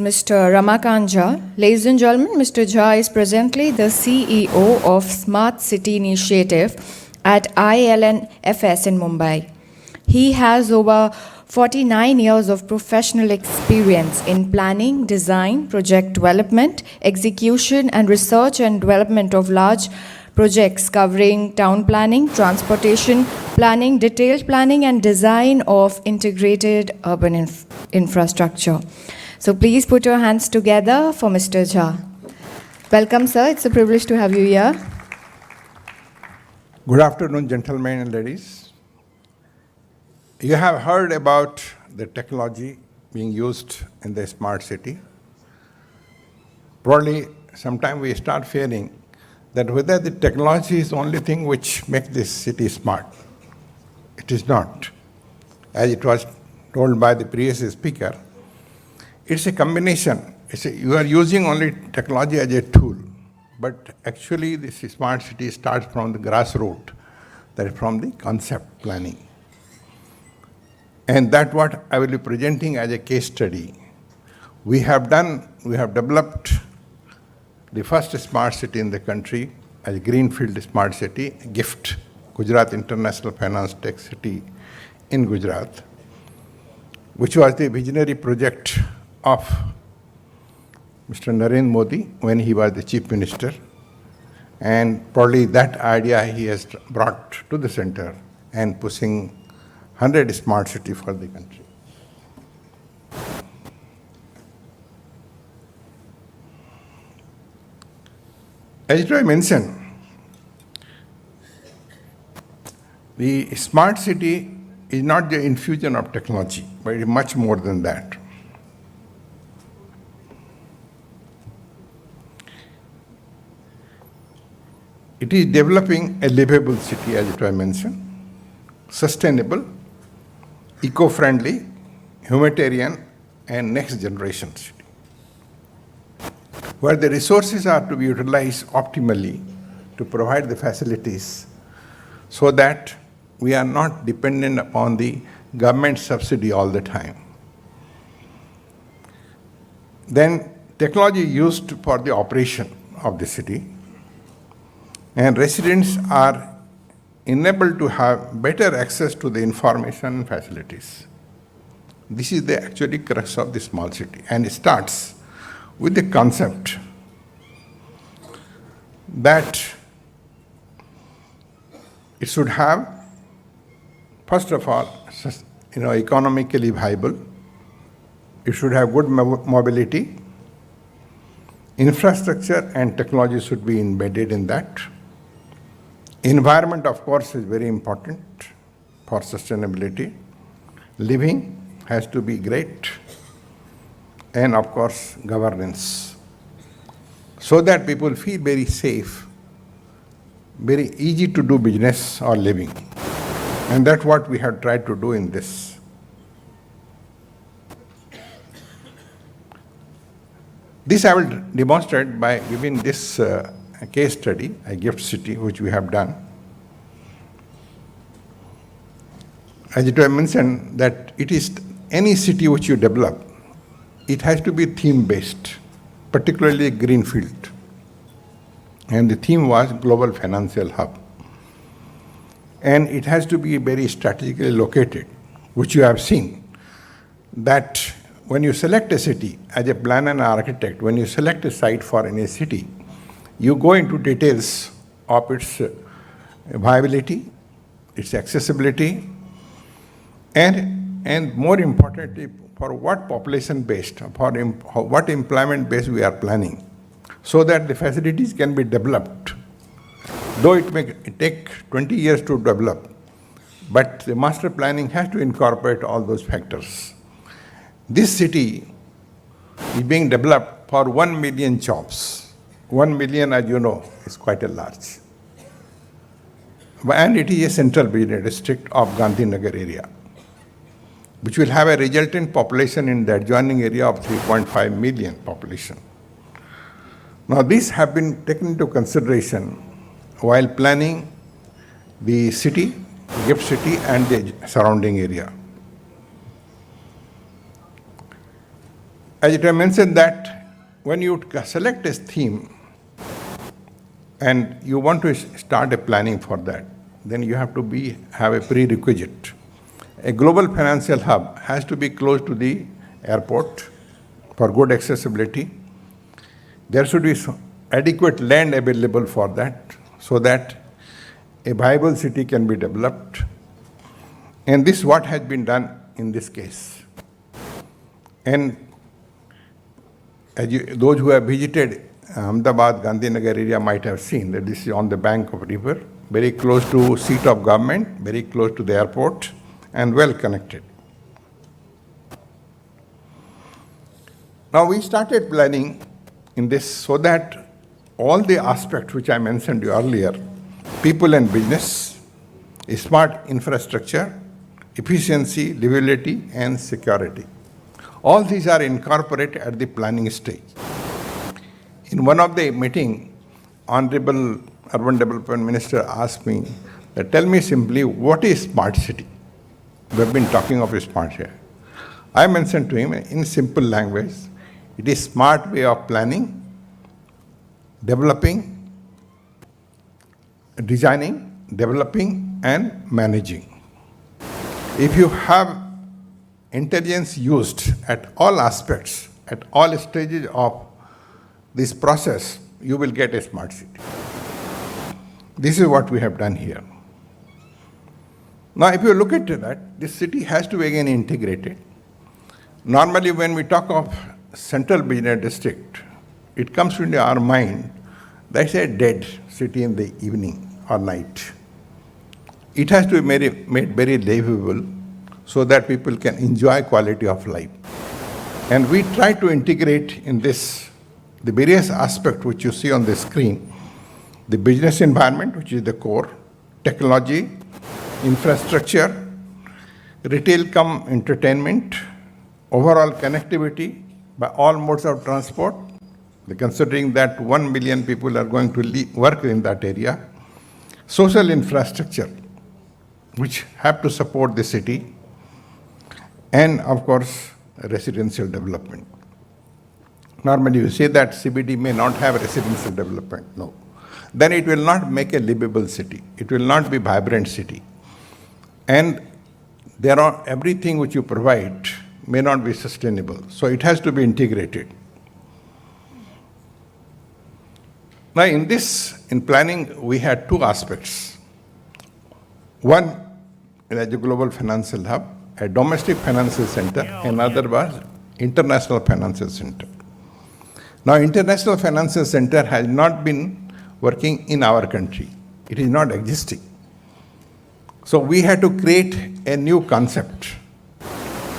Mr. Ramakant Jha. Ladies and gentlemen, Mr. Jha is presently the CEO of Smart City Initiative at IL&FS in Mumbai. He has over 49 years of professional experience in planning, design, project development, execution, and research and development of large projects covering town planning, transportation planning, detailed planning, and design of integrated urban infrastructure. So please put your hands together for Mr. Jha. Welcome, sir. It's a privilege to have you here. Good afternoon, gentlemen and ladies. You have heard about the technology being used in the smart city. Probably sometime we start fearing that whether the technology is the only thing which makes this city smart. It is not. As it was told by the previous speaker, it's a combination. You are using only technology as a tool, but actually this smart city starts from the grassroots, that is from the concept planning. And that's what I will be presenting as a case study. We have developed the first smart city in the country as a greenfield smart city, GIFT, Gujarat International Finance Tech City in Gujarat, which was the visionary project of Mr. Narendra Modi when he was the Chief Minister. And probably that idea he has brought to the center and pushing 100 smart cities for the country. As I mentioned, the smart city is not the infusion of technology, but it is much more than that. It is developing a livable city, as I mentioned, sustainable, eco-friendly, humanitarian, and next generation city, where the resources are to be utilized optimally to provide the facilities so that we are not dependent upon the government subsidy all the time. Then technology used for the operation of the city, and residents are enabled to have better access to the information and facilities. This is the actually crux of the small city, and it starts with the concept that it should have, first of all, economically viable. It should have good mobility. Infrastructure and technology should be embedded in that. Environment, of course, is very important for sustainability. Living has to be great. And, of course, governance. So that people feel very safe, very easy to do business or living. And that's what we have tried to do in this. This I will demonstrate by giving this case study, a GIFT city, which we have done. As I mentioned, that it is any city which you develop, it has to be theme-based, particularly greenfield. And the theme was Global Financial Hub. And it has to be very strategically located, which you have seen, that when you select a city, as a planner and architect, when you select a site for any city, you go into details of its viability, its accessibility, and more importantly, for what population based, for what employment base we are planning, so that the facilities can be developed. Though it may take 20 years to develop, but the master planning has to incorporate all those factors. This city is being developed for 1 million jobs. 1 million, as you know, is quite a large. And it is a central business district of Gandhinagar area, which will have a resultant population in the adjoining area of 3.5 million population. Now, these have been taken into consideration while planning the city, GIFT city, and the surrounding area. As it I mentioned that when you select a theme and you want to start a planning for that, then you have to have a prerequisite. A global financial hub has to be close to the airport for good accessibility. There should be adequate land available for that so that a viable city can be developed. And this is what has been done in this case. And those who have visited Ahmedabad, Gandhinagar area might have seen that this is on the bank of a river, very close to seat of government, very close to the airport, and well connected. Now we started planning in this so that all the aspects which I mentioned earlier, people and business, smart infrastructure, efficiency, livability, and security, all these are incorporated at the planning stage. In one of the meeting, Honorable Urban Development Minister asked me that tell me simply what is smart city? We have been talking of a smart city. I mentioned to him in simple language, it is smart way of planning, developing, designing, developing, and managing. If you have intelligence used at all aspects, at all stages of this process, you will get a smart city. This is what we have done here. Now, if you look at that, this city has to be again integrated. Normally, when we talk of central business district, it comes into our mind that's a dead city in the evening or night. It has to be made very livable so that people can enjoy quality of life. And we try to integrate in this the various aspects which you see on the screen, the business environment, which is the core, technology, infrastructure, retail cum entertainment, overall connectivity by all modes of transport, considering that 1 million people are going to work in that area, social infrastructure, which have to support the city, and of course, residential development. Normally you say that CBD may not have residential development. No. Then it will not make a livable city. It will not be vibrant city. And there are everything which you provide may not be sustainable. So it has to be integrated. Now in planning, we had two aspects. One, as a global financial hub, a domestic financial center, another was international financial center. Now, international financial center has not been working in our country. It is not existing. So we had to create a new concept,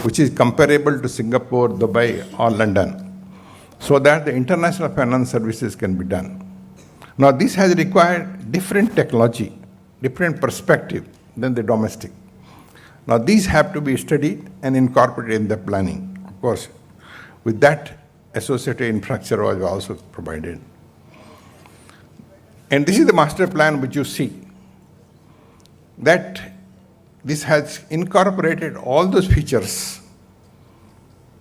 which is comparable to Singapore, Dubai, or London, so that the international finance services can be done. Now, this has required different technology, different perspective than the domestic. Now, these have to be studied and incorporated in the planning. Of course, with that, associated infrastructure was also provided. And this is the master plan which you see, that this has incorporated all those features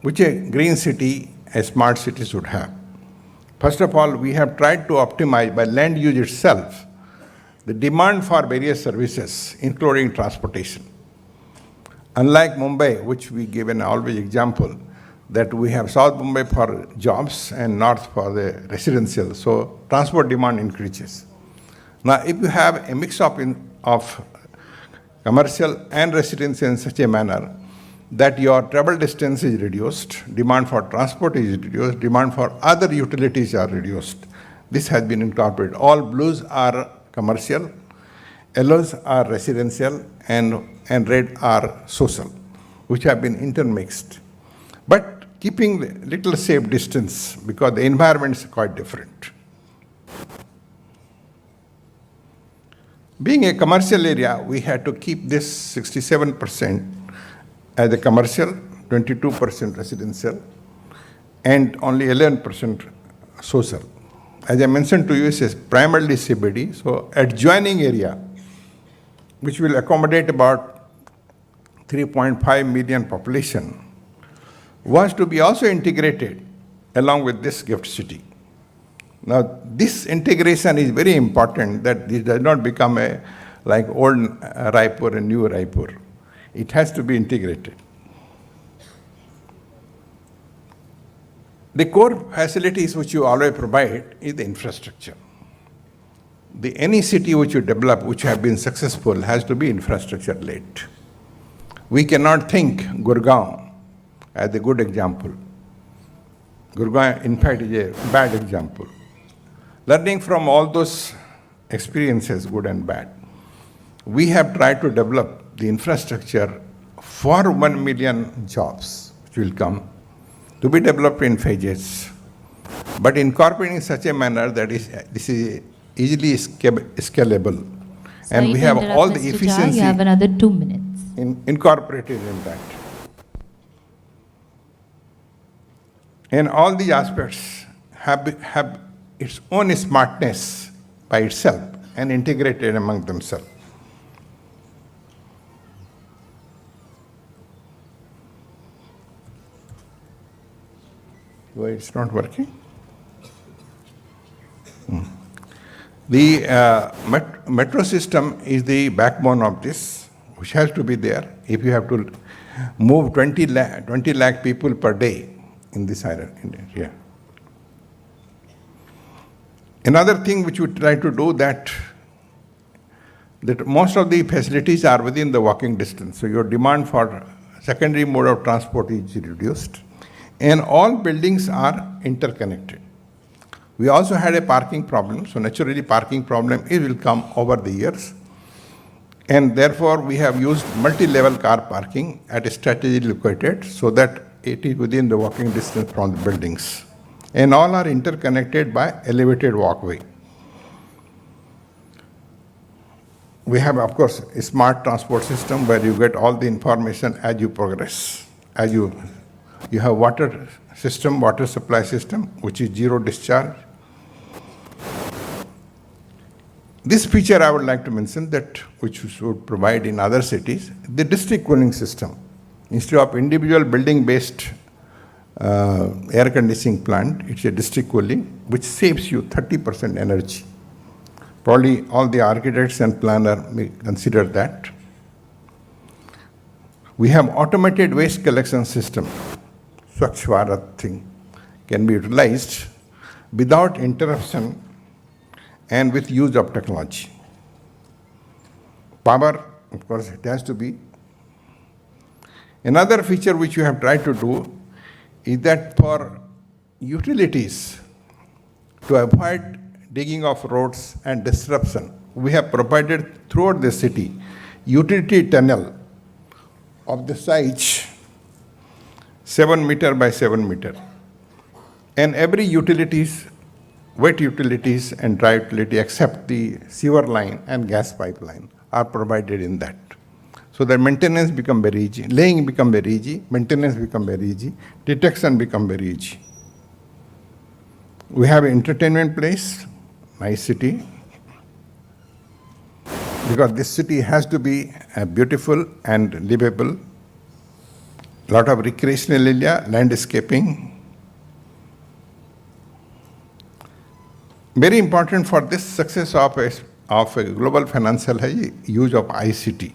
which a green city, a smart city should have. First of all, we have tried to optimize by land use itself the demand for various services, including transportation. Unlike Mumbai, which we give an always example, that we have South Mumbai for jobs and North for the residential, so transport demand increases. Now, if you have a mix of commercial and residential in such a manner that your travel distance is reduced, demand for transport is reduced, demand for other utilities are reduced, this has been incorporated. All blues are commercial, yellows are residential, and red are social, which have been intermixed. But keeping little safe distance because the environment is quite different. Being a commercial area, we had to keep this 67% as a commercial, 22% residential, and only 11% social. As I mentioned to you, it is primarily CBD, so adjoining area, which will accommodate about 3.5 million population, was to be also integrated along with this gift city. Now, this integration is very important, that this does not become a like old Raipur and new Raipur. It has to be integrated. The core facilities which you always provide is the infrastructure. Any city which you develop, which have been successful, has to be infrastructure-led. We cannot think Gurgaon as a good example. Gurgaon, in fact, is a bad example. Learning from all those experiences, good and bad, we have tried to develop the infrastructure for 1 million jobs, which will come, to be developed in phases, but incorporating in such a manner that this is easily scalable. And we have all the efficiency. You have another 2 minutes. Incorporated in that. And all the aspects have its own smartness by itself and integrated among themselves. Why it's not working? The metro system is the backbone of this, which has to be there if you have to move 20 lakh people per day in this area. Another thing which we try to do that most of the facilities are within the walking distance, so your demand for secondary mode of transport is reduced, and all buildings are interconnected. We also had a parking problem, so naturally parking problem will come over the years, and therefore we have used multi-level car parking at a strategy located so that it is within the walking distance from the buildings, and all are interconnected by elevated walkway. We have, of course, a smart transport system where you get all the information as you progress. As you have water system, water supply system, which is zero discharge. This feature I would like to mention, that which we should provide in other cities, the district cooling system. Instead of individual building-based air conditioning plant, it's a district cooling, which saves you 30% energy. Probably all the architects and planners may consider that. We have automated waste collection system. Swachh Bharat thing can be utilized without interruption and with use of technology. Power, of course, it has to be. Another feature which you have tried to do is that for utilities, to avoid digging of roads and disruption, we have provided throughout the city utility tunnel of the size 7 meter by 7 meter. And every utilities, wet utilities and dry utility except the sewer line and gas pipeline are provided in that. So that maintenance become very easy, laying become very easy, maintenance become very easy, detection become very easy. We have an entertainment place, nice city, because this city has to be beautiful and livable. Lot of recreational area, landscaping. Very important for this success of a global financial use of ICT,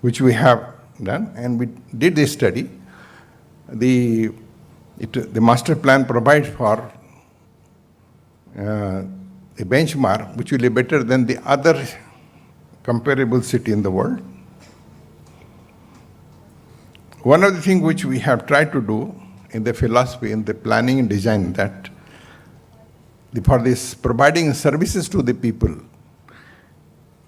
which we have done, and we did this study. The master plan provides for a benchmark which will be better than the other comparable city in the world. One of the things which we have tried to do in the philosophy, in the planning and design, that for this providing services to the people,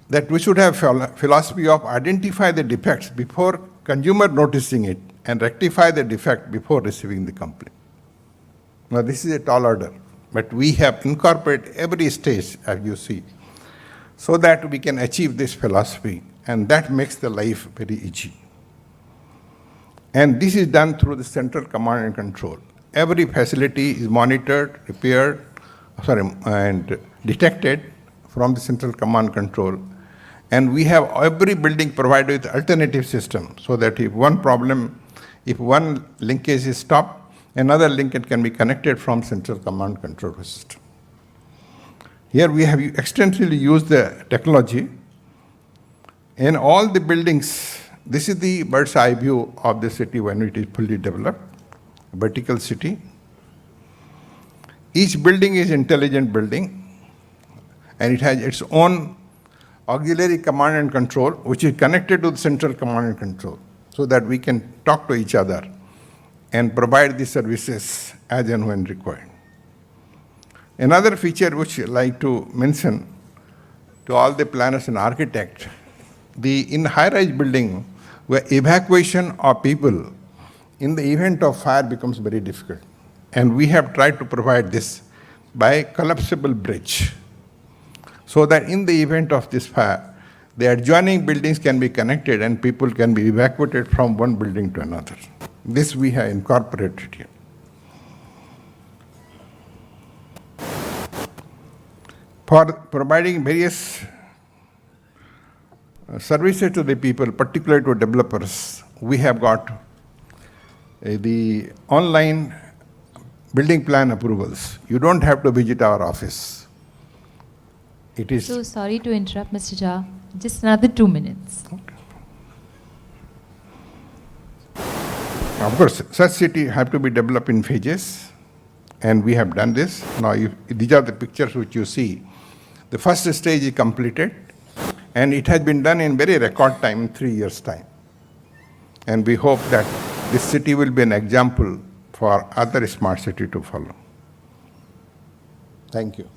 that we should have philosophy of identify the defects before consumer noticing it and rectify the defect before receiving the complaint. Now this is a tall order, but we have incorporated every stage, as you see, so that we can achieve this philosophy, and that makes the life very easy. And this is done through the central command and control. Every facility is monitored, repaired, and detected from the central command control. And we have every building provided with alternative system, so that if one problem If one linkage is stopped, another linkage can be connected from central command control system. Here we have extensively used the technology. In all the buildings, this is the bird's eye view of the city when it is fully developed, vertical city. Each building is intelligent building, and it has its own auxiliary command and control, which is connected to the central command and control, so that we can talk to each other and provide the services as and when required. Another feature which I'd like to mention to all the planners and architects, in high-rise building, where evacuation of people in the event of fire becomes very difficult. And we have tried to provide this by collapsible bridge, so that in the event of this fire, the adjoining buildings can be connected and people can be evacuated from one building to another. This we have incorporated here. For providing various services to the people, particularly to developers, we have got the online building plan approvals. You don't have to visit our office. It is. So sorry to interrupt, Mr. Jha. Just another 2 minutes. Okay. Of course, such city have to be developed in phases, and we have done this. Now, these are the pictures which you see. The first stage is completed, and it has been done in very record time, in 3 years' time. And we hope that this city will be an example for other smart city to follow. Thank you.